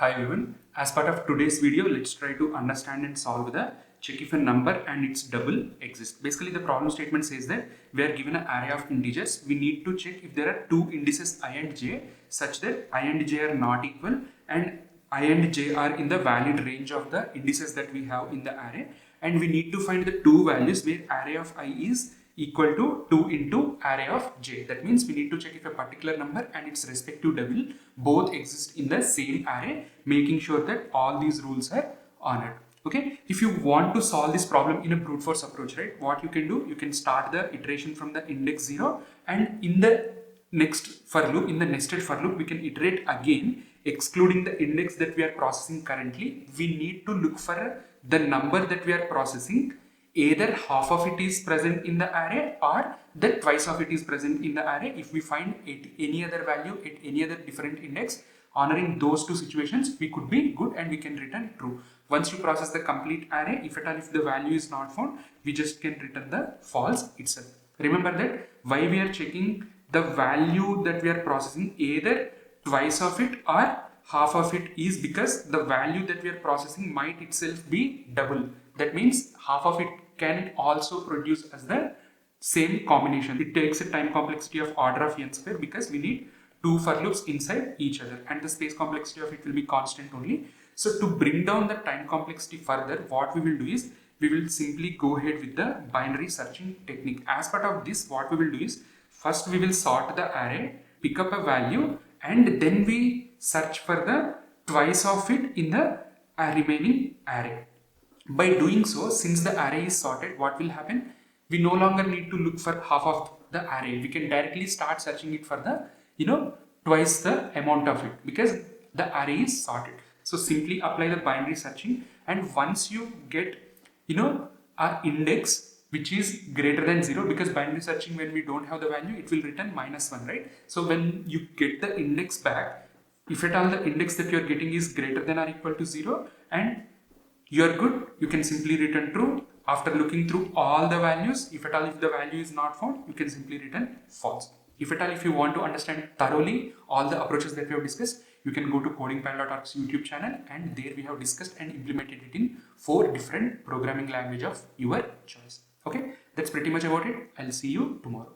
Hi everyone. As part of today's video, let's try to understand and solve the check if a number and its double exist. Basically, the problem statement says that we are given an array of integers. We need to check if there are two indices I and j such that I and j are not equal and I and j are in the valid range of the indices that we have in the array. And we need to find the two values where array of I is equal to 2 into array of j. That means we need to check if a particular number and its respective double both exist in the same array, making sure that all these rules are honored. Okay, if you want to solve this problem in a brute force approach, right, what you can do, you can start the iteration from the index 0, and in the next for loop, in the nested for loop, we can iterate again, excluding the index that we are processing currently. We need to look for the number that we are processing. Either half of it is present in the array or that twice of it is present in the array. If we find any other value at any other different index, honoring those two situations, we could be good and we can return true. Once you process the complete array, if at all if the value is not found, we just can return the false itself. Remember that why we are checking the value that we are processing, either twice of it or half of it, is because the value that we are processing might itself be double. That means half of it can also produce as the same combination. It takes a time complexity of order of n square because we need two for loops inside each other, and the space complexity of it will be constant only. So to bring down the time complexity further, what we will do is we will simply go ahead with the binary searching technique. As part of this, what we will do is first we will sort the array, pick up a value, and then we search for the twice of it in the remaining array. By doing so, since the array is sorted, what will happen? We no longer need to look for half of the array. We can directly start searching it for the, twice the amount of it because the array is sorted. So simply apply the binary searching, and once you get, our index which is greater than 0, because binary searching, when we don't have the value, it will return -1, right? So when you get the index back, if at all the index that you are getting is greater than or equal to 0 and you are good, you can simply return true. After looking through all the values, if at all if the value is not found, you can simply return false. If at all if you want to understand thoroughly all the approaches that we have discussed, you can go to codingpile.org's YouTube channel, and there we have discussed and implemented it in 4 different programming language of your choice. Okay, that's pretty much about it. I'll see you tomorrow.